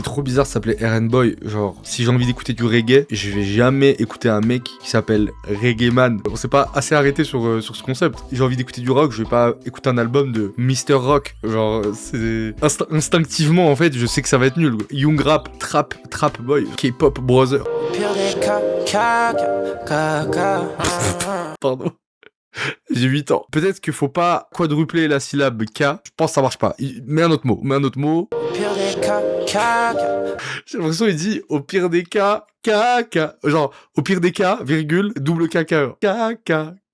c'est trop bizarre de s'appeler RN Boy. Genre, si j'ai envie d'écouter du reggae, je vais jamais écouter un mec qui s'appelle Reggae Man. On s'est pas assez arrêté sur ce concept. J'ai envie d'écouter du rock, je vais pas écouter un album de Mr. Rock. Genre, c'est instinctivement en fait, je sais que ça va être nul. Young Rap, Trap Boy, K-pop Brother. Pardon. J'ai 8 ans. Peut-être qu'il faut pas quadrupler la syllabe K. Je pense que ça marche pas. Mets un autre mot. J'ai l'impression qu'il dit au pire des cas, K. Genre, au pire des cas, virgule, double K. K.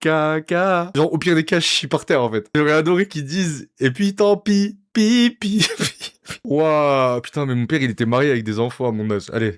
Genre, au pire des cas, je suis par terre en fait. J'aurais adoré qu'ils disent, et puis tant pis, pi. Waouh, putain, mais mon père il était marié avec des enfants à mon âge. Allez.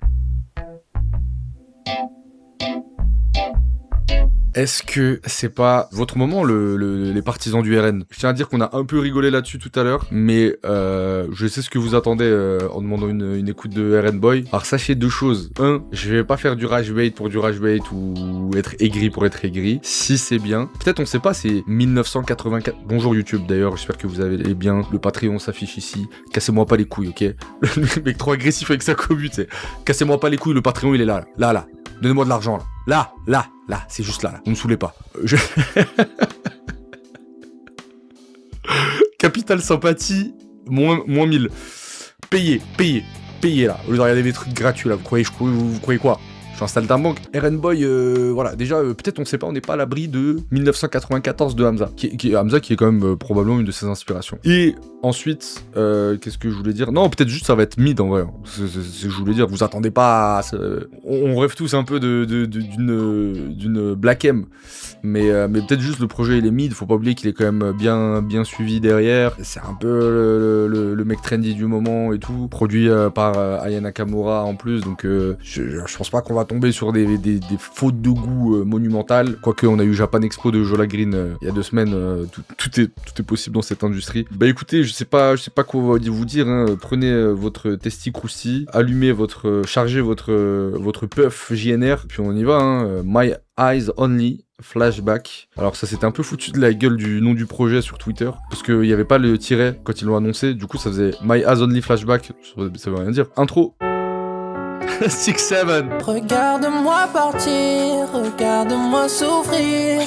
Est-ce que c'est pas votre moment, les partisans du RN? Je tiens à dire qu'on a un peu rigolé là-dessus tout à l'heure, mais je sais ce que vous attendez en demandant une écoute de RN Boy. Alors sachez deux choses. Un, je vais pas faire du rage bait pour du rage bait ou être aigri pour être aigri. Si c'est bien. Peut-être on sait pas, c'est 1984. Bonjour YouTube d'ailleurs, j'espère que vous allez bien. Le Patreon s'affiche ici. Cassez-moi pas les couilles, ok? Le mec trop agressif avec sa commu, tu sais. Cassez-moi pas les couilles, le Patreon il est là. Là. Donnez-moi de l'argent là. Là, c'est juste là. Vous me saoulez pas. Capital sympathie, moins 1000. Payez là. Au lieu de regarder des trucs gratuits là. Vous croyez quoi? Je suis un saltimbanque. RN Boy, voilà. Déjà, peut-être on sait pas, on n'est pas à l'abri de 1994 de Hamza. Hamza qui est quand même probablement une de ses inspirations. Et ensuite, qu'est-ce que je voulais dire? Non, peut-être juste ça va être mid en vrai. C'est ce que je voulais dire. Vous attendez pas à on rêve tous un peu d'une Black M. Mais peut-être juste le projet il est mid. Faut pas oublier qu'il est quand même bien suivi derrière. C'est un peu le mec trendy du moment et tout. Produit par Aya Nakamura en plus. Donc je pense pas qu'on va tomber sur des fautes de goût monumentales. Quoique on a eu Japan Expo de Jola Green il y a 2 semaines. Tout est possible dans cette industrie. Bah écoutez, je sais pas quoi vous dire. Hein. Prenez votre testi crousti, chargez votre puff JNR, puis on y va. Hein. My Eyes Only Flashback. Alors ça s'était un peu foutu de la gueule du nom du projet sur Twitter, parce qu'il n'y avait pas le tiret quand ils l'ont annoncé. Du coup ça faisait My Eyes Only Flashback. Ça veut rien dire. Intro. 6-7. Regarde-moi partir, regarde-moi souffrir.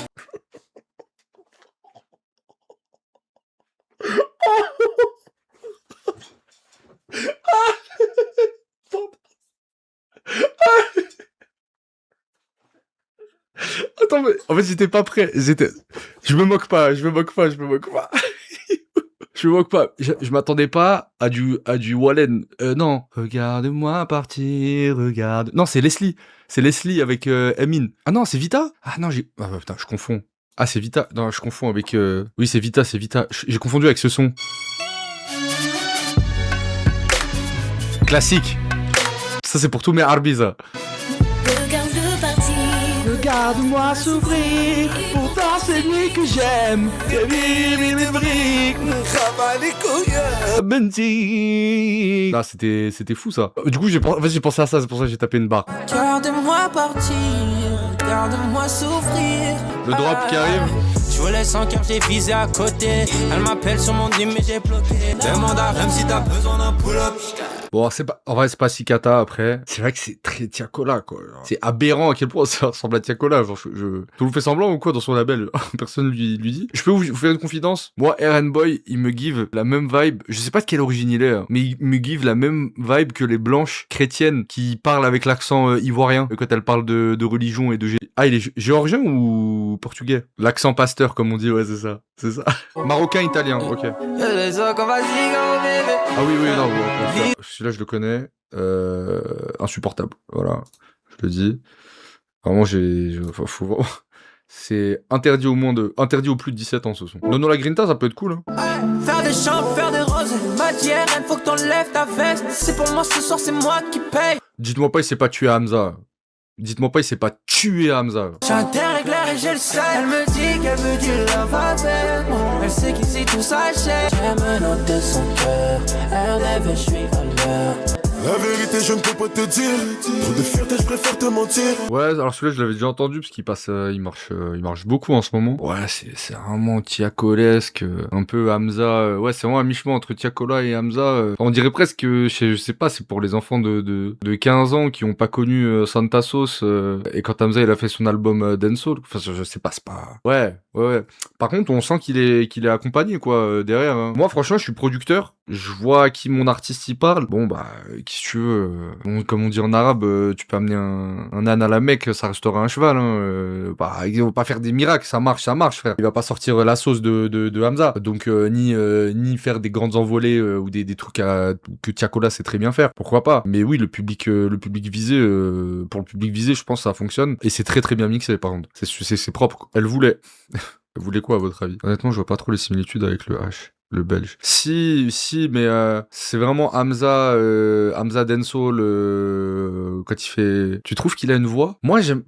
Attends, mais en fait j'étais pas prêt. Je me moque pas. Je me moque pas. Je m'attendais pas à du Wallen. Non. Regarde-moi partir, regarde. Non, c'est Leslie. C'est Leslie avec Emin. Ah non, c'est Vita. Ah non, putain, je confonds. Ah, c'est Vita. Non, je confonds avec... Oui, c'est Vita. J'ai confondu avec ce son. Classique. Ça, c'est pour tous mes Arbis, ça. Regarde-moi souffrir, pourtant c'est lui que j'aime. Ah, c'était fou ça. Du coup, j'ai pensé à ça, c'est pour ça que j'ai tapé une barre. Regarde-moi partir, regarde-moi souffrir. Le drop qui arrive. Je voulais sans cœur, j'ai visé à côté. Elle m'appelle sur mon dim, mais j'ai bloqué. Demande à Rem si t'as besoin d'un pull-up. Bon, en vrai, c'est pas si cata après. C'est vrai que c'est très Tiakola, quoi. C'est aberrant à quel point ça ressemble à Tiakola. Genre, je vous fais semblant ou quoi dans son label? Personne lui dit. Je peux vous faire une confidence? Moi, RN Boy, il me give la même vibe. Je sais pas de quelle origine il est, hein, mais il me give la même vibe que les blanches chrétiennes qui parlent avec l'accent ivoirien quand elles parlent de religion et de... Ah, il est géorgien ou portugais? L'accent pasteur, comme on dit, ouais, c'est ça. Marocain, italien, ok. Ah oui, non, bon, celui-là, je le connais. Insupportable, voilà, je le dis. Vraiment, faut vraiment... C'est interdit au plus de 17 ans, ce son. Nono la Grinta, ça peut être cool, hein. Faire des champs, faire des roses, matière, il faut que t'enlèves ta veste. C'est pour moi, ce soir, c'est moi qui paye. Dites-moi pas, il s'est pas tué Hamza. J'ai un terre éclair et j'ai le sel. Elle me dit qu'elle veut du love avec moi. Elle sait qu'ici tout s'achète. J'ai mené de son cœur. Elle rêve et je suis à l'heure. La vérité vérité, je ne peux pas te dire. Trop de fierté, je préfère te mentir. Ouais, alors celui-là, je l'avais déjà entendu parce qu'il passe, il marche beaucoup en ce moment. Ouais, c'est vraiment Tiakolesque, un peu Hamza. Ouais, c'est vraiment à mi-chemin entre Tiakola et Hamza. On dirait presque que, je sais pas, c'est pour les enfants de 15 ans qui ont pas connu Santa Sauce. Et quand Hamza il a fait son album Dancehall, enfin, je sais pas, c'est pas. Ouais. Par contre, on sent qu'il est accompagné quoi derrière. Hein. Moi, franchement, je suis producteur. Je vois à qui mon artiste y parle. Bon bah, qu'est-ce que tu veux comme on dit en arabe, tu peux amener un âne à la Mecque, ça restera un cheval. Hein. Bah, il va pas faire des miracles, ça marche, frère. Il va pas sortir la sauce de Hamza. Donc ni faire des grandes envolées ou des trucs que Tiakola sait très bien faire. Pourquoi pas. Mais oui, le public visé, pour le public visé, je pense que ça fonctionne. Et c'est très très bien mixé par contre. C'est propre. Elle voulait. Elle voulait quoi à votre avis? Honnêtement, je vois pas trop les similitudes avec le H. Le belge. Si, mais c'est vraiment Hamza Dancehall quand il fait... Tu trouves qu'il a une voix? Moi, j'aime...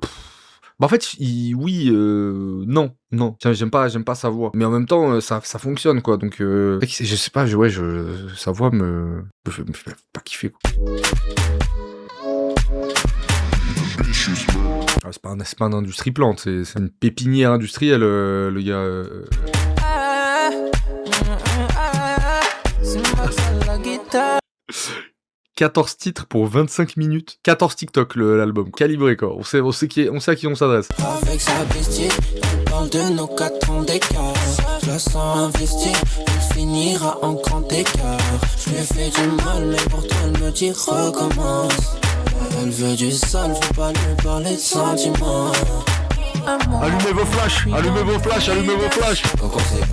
Bah en fait, oui, non. Tiens, j'aime pas sa voix. Mais en même temps, ça fonctionne, quoi. Donc, je sais pas, sa voix me fait pas kiffer, quoi. Ah, c'est pas un industrie plante, c'est une pépinière industrielle, le gars. 14 titres pour 25 minutes. 14 TikTok l'album, calibré quoi. On sait à qui on s'adresse. Avec sa bestie, on parle de nos 4 ans d'écart. Je la sens investie, elle finira en grand écart. Je lui ai fait du mal, mais pourtant elle me dit recommence. Elle veut du sale, faut pas lui parler de sentiments. Allumez vos flashs. Donc on sait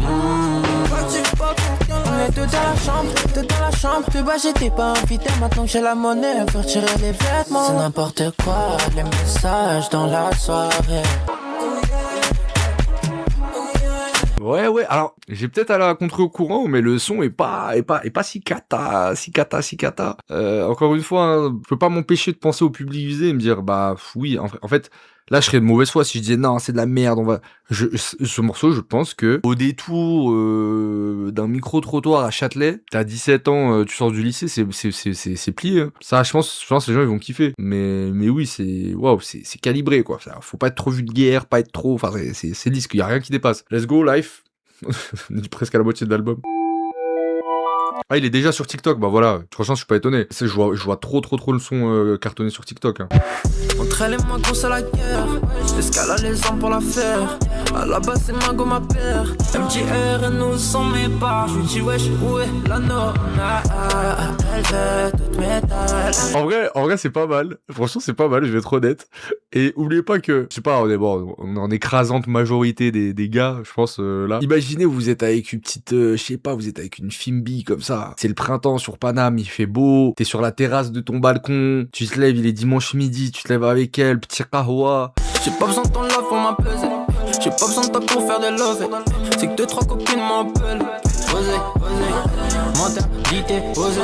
on est deux dans la chambre. Plus bas j'étais pas invité, maintenant que j'ai la monnaie, faire tirer les vêtements. C'est n'importe quoi, les messages dans la soirée. Ouais, alors, j'ai peut-être allé à contre-courant, mais le son est pas si cata. Encore une fois, hein, je peux pas m'empêcher de penser au public visé et me dire, bah, oui, en fait, là, je serais de mauvaise foi si je disais, non, c'est de la merde, ce morceau, je pense que, au détour, d'un micro-trottoir à Châtelet, t'as 17 ans, tu sors du lycée, c'est plié, hein. Ça, je pense que les gens, ils vont kiffer. Mais oui, c'est calibré, quoi. Faut pas être trop vulgaire, pas être trop, enfin, c'est disque, y a rien qui dépasse. Let's go, life. On est presque à la moitié de l'album. Ah, il est déjà sur TikTok, bah voilà, franchement, je suis pas étonné. Je vois trop le son cartonné sur TikTok. Hein. Entre elle et moi, grosse à la guerre. J'escalade les armes pour la faire. À la base, c'est Mago, ma père. MTR et nous sont mes parts. Je lui dis, wesh, où est la nonna? Elle veut toute métal. En vrai, c'est pas mal. Franchement, c'est pas mal, je vais être honnête. Et oubliez pas que, je sais pas, on est en écrasante majorité des gars, je pense, là. Imaginez, vous êtes avec une petite, vous êtes avec une Fimbi comme ça. C'est le printemps sur Paname, il fait beau. T'es sur la terrasse de ton balcon. Tu te lèves, il est dimanche midi, tu te lèves avec elle, petit kahwa. J'ai pas besoin de ton love pour m'apaiser. J'ai pas besoin de toi pour faire des love. C'est que 2-3 copines m'appellent. Osez, mentalité, osez.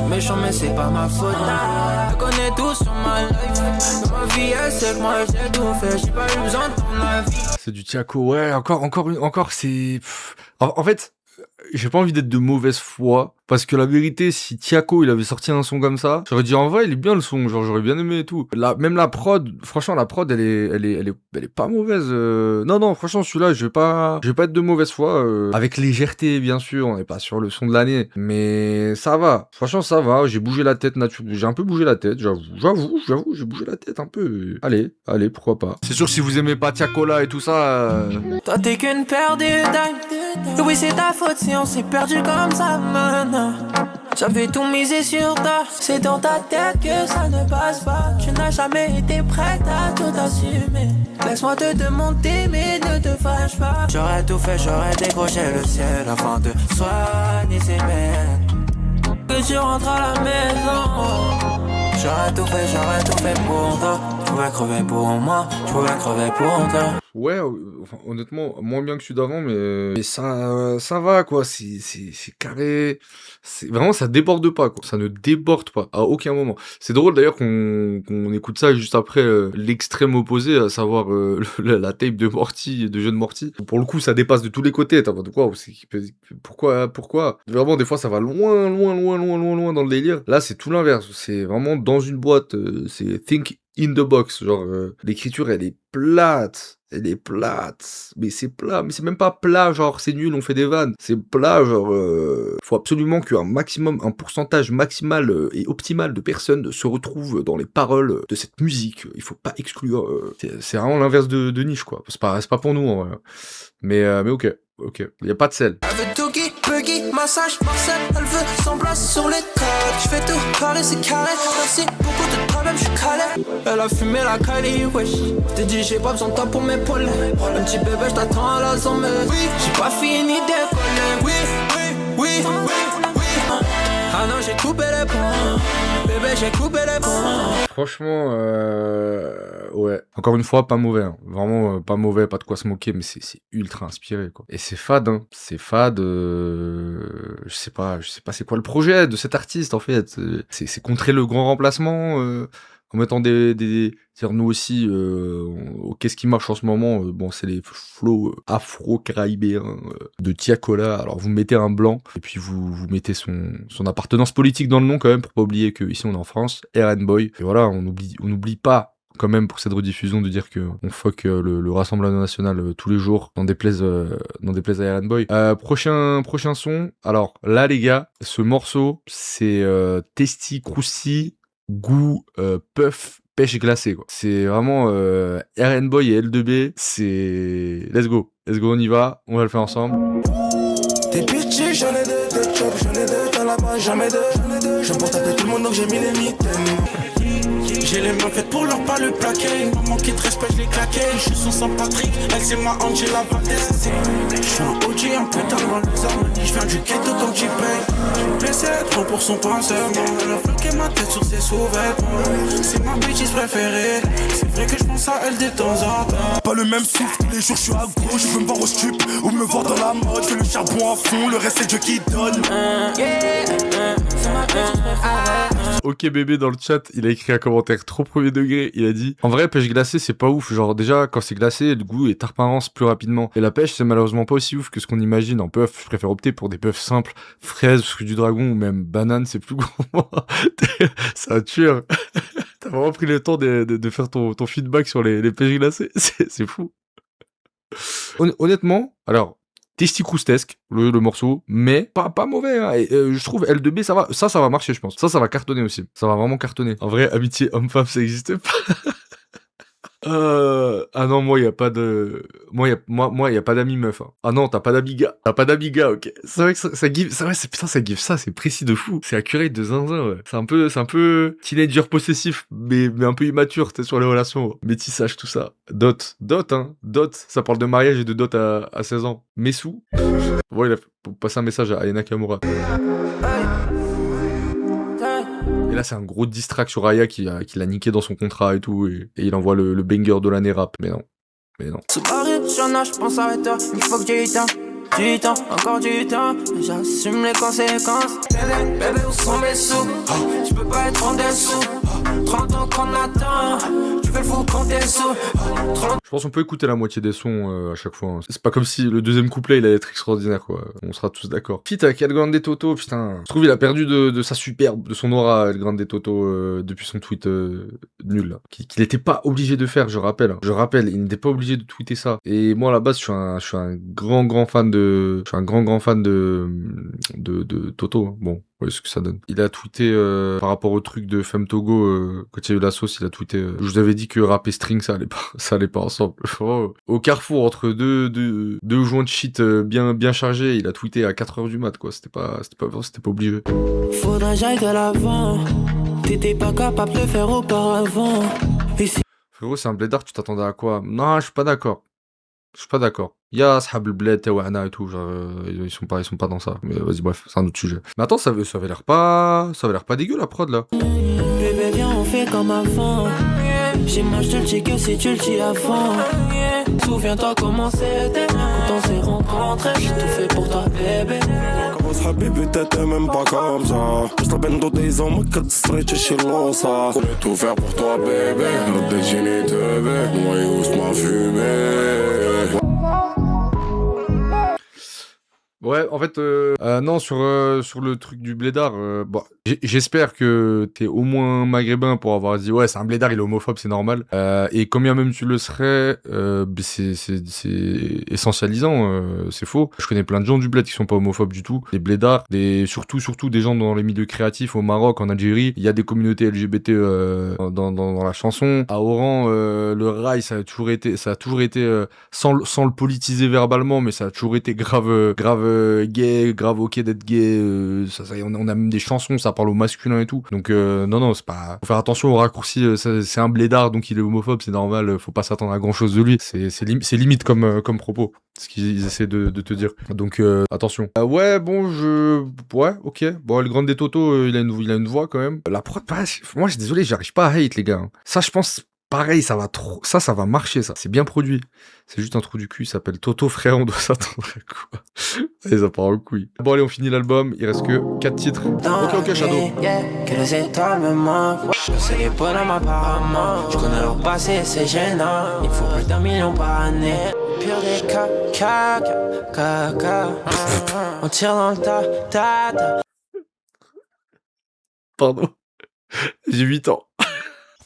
Méchant mais c'est pas ma faute. Je connais tout sur ma life. Dans ma vie elle sait que moi j'ai tout fait. J'ai pas eu besoin de ton avis. C'est du Tiako, ouais, encore c'est... En fait, j'ai pas envie d'être de mauvaise foi, parce que la vérité, si Tiako il avait sorti un son comme ça, j'aurais dit en vrai il est bien le son, genre j'aurais bien aimé et tout. Même la prod, franchement la prod elle est pas mauvaise. Non, franchement celui-là je vais pas être de mauvaise foi, avec légèreté bien sûr, on n'est pas sur le son de l'année, mais ça va. Franchement ça va, j'ai bougé la tête j'ai un peu bougé la tête, j'avoue, j'ai bougé la tête un peu. Allez, pourquoi pas. C'est sûr que si vous aimez pas Tiakola et tout ça. Toi t'es qu'une paire de dingues. Oui c'est ta faute si on s'est perdu comme ça maintenant. J'avais tout misé sur toi. C'est dans ta tête que ça ne passe pas. Tu n'as jamais été prête à tout assumer. Laisse-moi te demander mais ne te fâche pas. J'aurais tout fait, j'aurais décroché le ciel afin de soigner ses mères. Que tu rentres à la maison. J'aurais tout fait pour toi. Tu pouvais crever pour moi, tu pouvais crever pour toi. Ouais, enfin, honnêtement, moins bien que celui d'avant, mais ça va, quoi. C'est carré. Vraiment, ça déborde pas, quoi. Ça ne déborde pas, à aucun moment. C'est drôle, d'ailleurs, qu'on écoute ça juste après l'extrême opposé, à savoir la tape de Morty, de Jeune Morty. Pour le coup, ça dépasse de tous les côtés. T'as de quoi? Pourquoi? Vraiment, des fois, ça va loin, loin, loin, loin, loin, loin dans le délire. Là, c'est tout l'inverse. C'est vraiment dans une boîte. C'est think in the box. Genre, l'écriture, elle est plate. Elle est plate. Mais c'est plat. Mais c'est même pas plat, genre, c'est nul, on fait des vannes. C'est plat, genre, faut absolument qu'un maximum, un pourcentage maximal et optimal de personnes se retrouvent dans les paroles de cette musique. Il faut pas exclure. C'est vraiment l'inverse de niche, quoi. C'est pas pour nous, en vrai. Mais ok. Il y a pas de sel. Elle veut Doogie, Buggy, massage, Marcel, elle veut son place sur les têtes. Je fais tout, parler c'est carré, merci beaucoup de toi-même, je suis calé. Elle a fumé la Kylie, wesh. T'es dit j'ai pas besoin de toi pour m'épauler. Un petit bébé, je t'attends à la zombie. Oui, j'ai pas fini d'écoller. Oui. Ah non, j'ai coupé les ponts. Bébé, j'ai coupé les ponts. Franchement, ouais. Encore une fois, pas mauvais. Hein. Vraiment, pas mauvais, pas de quoi se moquer, mais c'est ultra inspiré, quoi. Et c'est fade, hein. C'est fade. Je sais pas c'est quoi le projet de cet artiste, en fait. C'est contrer le grand remplacement. En mettant c'est-à-dire nous aussi, qu'est-ce qui marche en ce moment, bon, c'est les flows afro-caribéens de Tiakola. Alors vous mettez un blanc et puis vous mettez son appartenance politique dans le nom quand même pour pas oublier que ici on est en France, RN Boy. Et voilà, on n'oublie pas quand même pour cette rediffusion de dire que on fuck le Rassemblement National tous les jours dans des plaises à RN Boy. Prochain son. Alors là les gars, ce morceau c'est Testy Crousty goût puff pêche glacée, quoi. C'est vraiment RN Boy et L2B, c'est let's go, on y va, on va le faire ensemble. T'es bitchy, j'en ai deux, t'es chop, j'en ai deux, t'en as pas jamais deux. Je pour taper tout le monde donc j'ai mis les mitaines. J'ai les mains faites pour leur pas le plaquer. Maman qui te respecte, je l'ai claqué. Je suis son Saint-Patrick, elle c'est ma Angela Valdez. Je suis un OG, un putain dans les harmonies. Je viens du ghetto donc j'y paye. J'ai blessé trop pour son pansement. Elle a floqué ma tête sur ses sous-vêtements. C'est ma bitch préférée. C'est vrai que je pense à elle de temps en temps. Pas le même souffle, tous les jours je suis à gauche. Je veux me voir au stup ou me voir dans la mode. Je fais le charbon à fond, le reste c'est Dieu qui donne. C'est ma bitch préférée. Ok bébé dans le chat, il a écrit un commentaire trop premier degré, il a dit en vrai pêche glacée c'est pas ouf, genre déjà quand c'est glacé le goût est transparence plus rapidement et la pêche c'est malheureusement pas aussi ouf que ce qu'on imagine en puff. Je préfère opter pour des puffs simples, fraises, fruits du dragon ou même banane, c'est plus gourmand. C'est un tueur. T'as vraiment pris le temps de faire ton feedback sur les pêches glacées, c'est fou. Honnêtement, alors Testy Croustesque, le morceau, mais pas mauvais, hein. Et, je trouve L2B, ça va marcher, je pense. Ça va cartonner aussi. Ça va vraiment cartonner. En vrai, amitié homme-femme, ça existe pas. Ah non, moi, y a pas de... Moi, y a pas d'amis meuf. Hein. Ah non, t'as pas d'amis gars. T'as pas d'amis gars, ok. C'est vrai que ça give... C'est vrai, ça give ça, c'est précis de fou. C'est accurate de zinzin, ouais. C'est un peu teenager possessif, mais un peu immature, t'es sur les relations. Métissage, tout ça. Dot, ça parle de mariage et de dot à 16 ans. Messou. Ouais, il a passé un message à Ayana Kamura. Et là, c'est un gros diss track sur Aya qui l'a niqué dans son contrat et tout, et il envoie le banger de l'année rap. Mais non. Se barrer, je pense arrêter. Il faut que du temps, encore du temps. J'assume les conséquences. Bébé, où sont mes sous? Tu peux pas être en dessous. 30 ans qu'on attend. Tu fais le fou quand t'es sous. Je pense qu'on peut écouter la moitié des sons à chaque fois. Hein. C'est pas comme si le deuxième couplet il allait être extraordinaire, quoi. On sera tous d'accord. Feat avec El Grande Toto, putain. Je trouve il a perdu de sa superbe, de son aura, El Grande Toto, depuis son tweet nul, là. Qu'il était pas obligé de faire, je rappelle. Hein. Je rappelle, il n'était pas obligé de tweeter ça. Et moi, à la base, je suis un grand fan de Toto. Hein. Bon. Ouais, ce que ça donne. Il a tweeté par rapport au truc de Femme Togo quand il y a eu la sauce, il a tweeté je vous avais dit que rap et string ça allait pas ensemble. Au carrefour entre deux joints de shit bien chargés, il a tweeté à 4h du mat, quoi. C'était pas obligé. Faudrait que j'aille de l'avant. T'étais pas capable de le faire auparavant. Frérot, c'est un blédard, tu t'attendais à quoi? Non, je suis pas d'accord. Il y a Ashab le bled, Tewana et tout, genre, ils sont pas dans ça. Mais vas-y, bref, c'est un autre sujet. Mais attends, ça avait l'air pas dégueu la prod là. Bébé, viens, on fait comme avant. Chez moi, je te le dis que si tu le dis avant. Souviens-toi comment c'était quand on s'est rencontrés. J'ai tout fait pour toi bébé. بس حبيبي t'étais même pas comme ça. Juste la peine de tes hommes que tu serais chez l'ossa. Je vais tout faire pour toi bébé. Notre déjeuner te veut. Moi et Ous m'a fumé. Ouais, en fait, non, sur le truc du blédard, bon, j'espère que t'es au moins maghrébin pour avoir dit, ouais, c'est un blédard, il est homophobe, c'est normal. Et combien même tu le serais, c'est essentialisant, c'est faux. Je connais plein de gens du bled qui sont pas homophobes du tout. Des blédards, surtout des gens dans les milieux créatifs, au Maroc, en Algérie, il y a des communautés LGBT dans la chanson. À Oran, le rail, ça a toujours été, sans le politiser verbalement, mais ça a toujours été grave gay, grave ok d'être gay, on a même des chansons, ça parle au masculin et tout. Donc non, c'est pas... Faut faire attention aux raccourcis, c'est un blédard, donc il est homophobe, c'est normal, faut pas s'attendre à grand chose de lui. C'est limite comme propos, ce qu'ils essaient de te dire. Donc attention. Ouais, bon, ouais, ok. Bon, le grand des Toto, il a une voix quand même. La prod, moi, je suis désolé, j'arrive pas à hate, les gars. Ça, je pense... Pareil, ça va marcher, ça. C'est bien produit. C'est juste un trou du cul, il s'appelle Toto, frère, on doit s'attendre à quoi? Allez, ça part en couille. Bon, allez, on finit l'album, il reste que 4 titres. Ok, Shadow. Que les étoiles me manquent. Je sais les bonhommes apparemment. Je connais leur passé, c'est gênant. Il faut plus d'1 million par année. Pire des caca. On tire dans le ta. Pardon. J'ai 8 ans.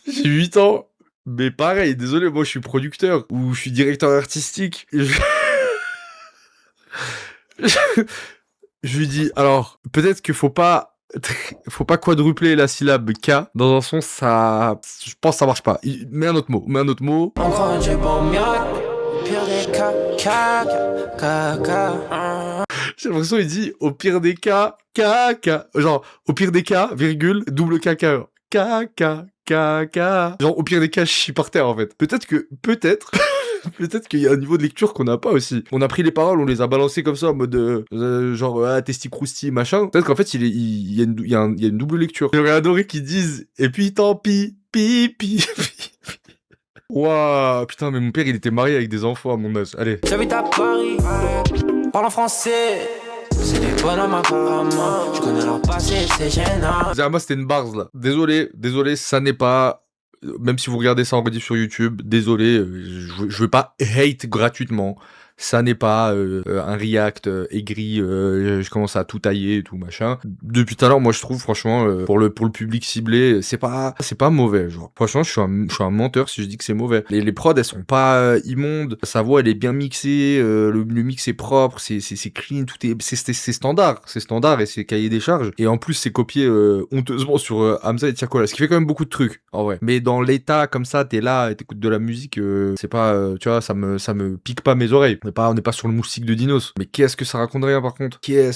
J'ai 8 ans. Mais pareil, désolé, moi je suis producteur ou je suis directeur artistique. Je lui dis, alors, peut-être qu'il faut pas quadrupler la syllabe K. Dans un son, ça, je pense que ça marche pas. Mets un autre mot. Encore un bon mieux. Pire des caca. J'ai l'impression qu'il dit, au pire des cas, caca. Genre, au pire des cas, virgule, double caca. Caca. Genre, au pire des cas, je chie par terre, en fait. Peut-être qu'il y a un niveau de lecture qu'on n'a pas aussi. On a pris les paroles, on les a balancées comme ça, en mode, genre, testi-crousti, machin. Peut-être qu'en fait, il y a une double lecture. J'aurais adoré qu'ils disent, et puis tant pis, pi. Waouh, putain, mais mon père, il était marié avec des enfants à mon âge. Allez. J'habite à Paris, parle en français. C'est des bonhommes apparemment. Je connais leur passé, c'est gênant. Moi, c'était une barre là. Désolé, ça n'est pas. Même si vous regardez ça en rediff sur YouTube, désolé, je veux pas hate gratuitement. Ça n'est pas un react aigri, je commence à tout tailler et tout machin. Depuis tout à l'heure, moi je trouve franchement pour le public ciblé, c'est pas mauvais. Genre franchement, je suis un menteur si je dis que c'est mauvais. Les prods, elles sont pas immondes, sa voix elle est bien mixée, le mix est propre, c'est clean, tout est c'est standard et c'est cahier des charges. Et en plus c'est copié honteusement sur Hamza et Tiakola, ce qui fait quand même beaucoup de trucs en vrai. Mais dans l'état comme ça, t'es là et t'écoutes de la musique, c'est pas tu vois, ça me pique pas mes oreilles. On n'est pas sur le moustique de Dinos. Mais qu'est-ce que ça raconte rien par contre? Je veux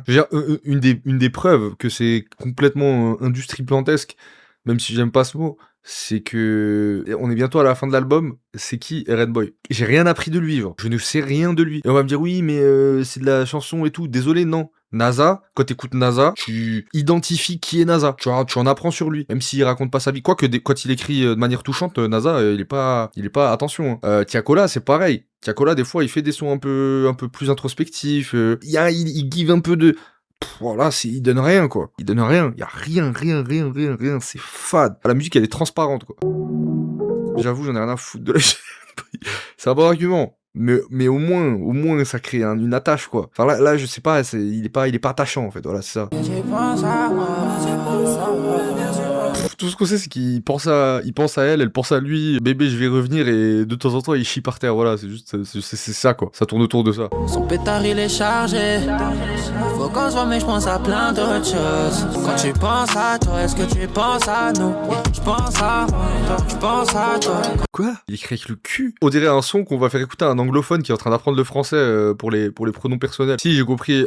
dire, une des preuves que c'est complètement industrie plantesque, même si j'aime pas ce mot, c'est que on est bientôt à la fin de l'album. C'est qui Eren Boy? J'ai rien appris de lui, genre. Je ne sais rien de lui. Et on va me dire oui, mais c'est de la chanson et tout. Désolé, non. NASA, quand t'écoutes NASA, tu identifies qui est NASA. Tu en apprends sur lui, même s'il raconte pas sa vie. Quoique quand il écrit de manière touchante, NASA, il est pas, attention. Tiakola, c'est pareil. Tiakola, des fois, il fait des sons un peu plus introspectifs. Il give un peu de... Voilà, il donne rien, quoi. Il donne rien. Il y a rien. C'est fade. La musique, elle est transparente, quoi. J'avoue, j'en ai rien à foutre de la... C'est un bon argument. Mais au moins ça crée une attache, quoi. Enfin là je sais pas, il est pas attachant en fait, voilà, c'est ça. Tout ce qu'on sait c'est qu'il pense à elle pense à lui, bébé je vais revenir, et de temps en temps il chie par terre, voilà, c'est ça quoi, ça tourne autour de ça. Son pétard il est chargé, faut qu'on se voit mais je pense à plein d'autres choses. Quand tu penses à toi, est-ce que tu penses à nous? Je pense à toi. Quoi? Il écrit avec le cul. On dirait un son qu'on va faire écouter à un anglophone qui est en train d'apprendre le français pour les pronoms personnels. Si j'ai compris,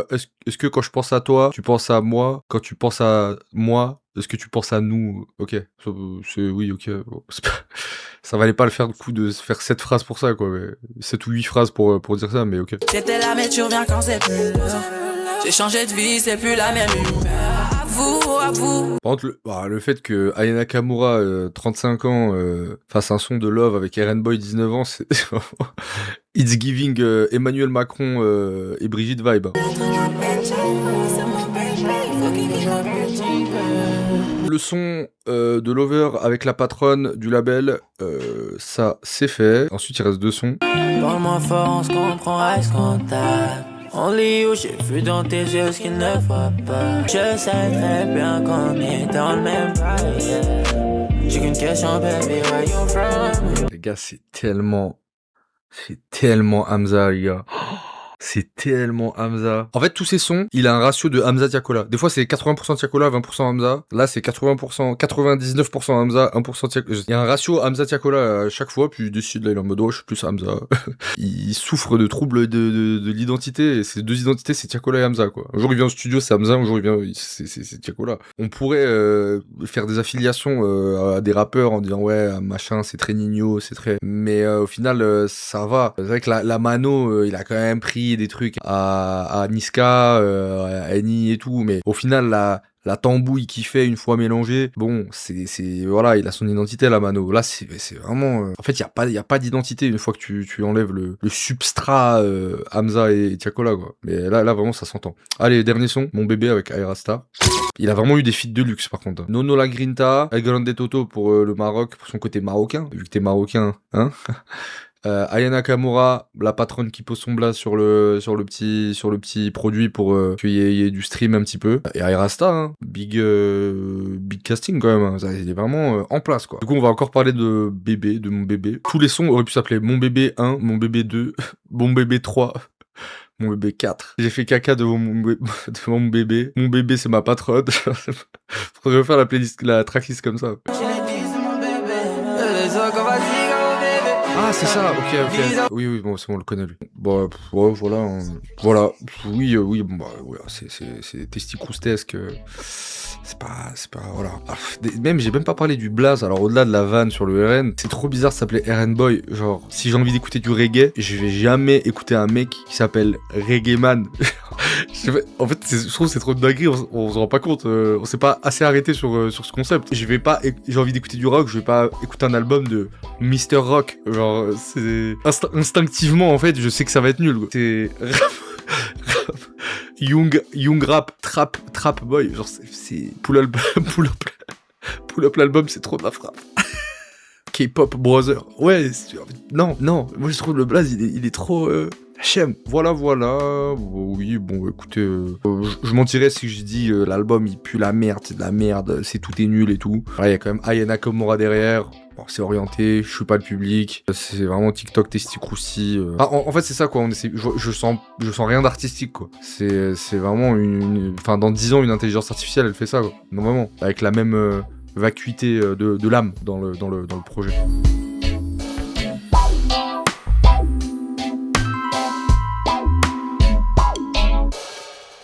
est-ce que quand je pense à toi, tu penses à moi? Quand tu penses à moi, est-ce que tu penses à nous? Ok, oui, ok. Bon, ça valait pas le faire du coup de faire 7 phrases pour ça, quoi. Mais 7 ou 8 phrases pour dire ça, mais ok. J'étais là mais tu reviens quand c'est plus là. J'ai changé de vie, c'est plus la même humeur. à vous. Par contre, le fait que Aya Nakamura, 35 ans, fasse un son de Love avec Eren Boy, 19 ans, c'est It's giving Emmanuel Macron et Brigitte vibe. Le son de Lover avec la patronne du label, ça c'est fait. Ensuite il reste 2 sons. Parle-moi fort, on se comprend, reste contact. Only you, j'ai vu dans tes yeux ce qu'il ne faut pas. Je sais très bien qu'on est dans le même bail. J'ai qu'une question, baby, where you from? Les gars, c'est tellement Hamza, les gars. C'est tellement Hamza. En fait, tous ces sons, il a un ratio de Hamza Tiakola. Des fois, c'est 80% Tiakola, 20% Hamza. Là, c'est 80%, 99% Hamza, 1% Tiakola. Il y a un ratio Hamza Tiakola à chaque fois, puis il décide, là, il est en mode, oh, je suis plus Hamza. Il souffre de troubles de l'identité, et ces 2 identités, c'est Tiakola et Hamza, quoi. Un jour, il vient au studio, c'est Hamza, un jour, il vient, c'est Tiakola. On pourrait faire des affiliations à des rappeurs en disant, ouais, machin, c'est très Nino, c'est très... Mais au final, ça va. C'est vrai que la Mano, il a quand même pris des trucs à Niska, à Eni et tout, mais au final la tambouille qu'il fait une fois mélangée, bon, c'est voilà, il a son identité la Mano. Là c'est vraiment en fait il y a pas d'identité une fois que tu enlèves le substrat Hamza et Tiakola, quoi. Mais là vraiment ça s'entend. Allez, dernier son, Mon bébé avec Aerastar. Il a vraiment eu des feats de luxe par contre. Nono La Grinta, El Grande Toto pour le Maroc, pour son côté marocain, vu que t'es marocain, hein. Aya Nakamura, la patronne qui pose son blaze sur le petit produit pour qu'il y ait du stream un petit peu. Et Aerasta, hein, big casting quand même, hein. Ça, il est vraiment en place, quoi. Du coup, on va encore parler de mon bébé. Tous les sons auraient pu s'appeler Mon bébé 1, Mon bébé 2, Mon bébé 3, Mon bébé 4. J'ai fait caca devant mon bébé. Mon bébé, c'est ma patronne. Faudrait faire la tracklist comme ça. Ah, c'est ça, ok. Oui, bon, c'est bon, on le connaît, lui. Bon, ouais, voilà. Voilà. Oui, bon, bah, ouais, c'est testicroustesque. C'est pas, voilà. Même, j'ai même pas parlé du blaze. Alors, au-delà de la vanne sur le RN, c'est trop bizarre de s'appeler RN Boy. Genre, si j'ai envie d'écouter du reggae, je vais jamais écouter un mec qui s'appelle Reggae Man. En fait, je trouve que c'est trop de dinguerie, on se rend pas compte, on s'est pas assez arrêté sur ce concept. J'ai envie d'écouter du rock, je vais pas écouter un album de Mr. Rock. Genre, c'est instinctivement, en fait, je sais que ça va être nul, quoi. C'est Young Rap, Trap Boy, genre c'est Pull Up l'album, c'est trop de la frappe. K-Pop Brother, ouais, non, moi je trouve le blaze, il est trop... HM. Voilà. Oui, bon, écoutez, je mentirais si je dis l'album il pue la merde, c'est de la merde, tout est nul et tout. Il y a quand même Aya Nakamura derrière. Bon, c'est orienté, je suis pas le public. C'est vraiment TikTok testicroussi. En fait, c'est ça, quoi. Je sens rien d'artistique, quoi. C'est vraiment enfin, dans 10 ans, une intelligence artificielle, elle fait ça, quoi. Non, vraiment. Avec la même vacuité de l'âme dans le projet.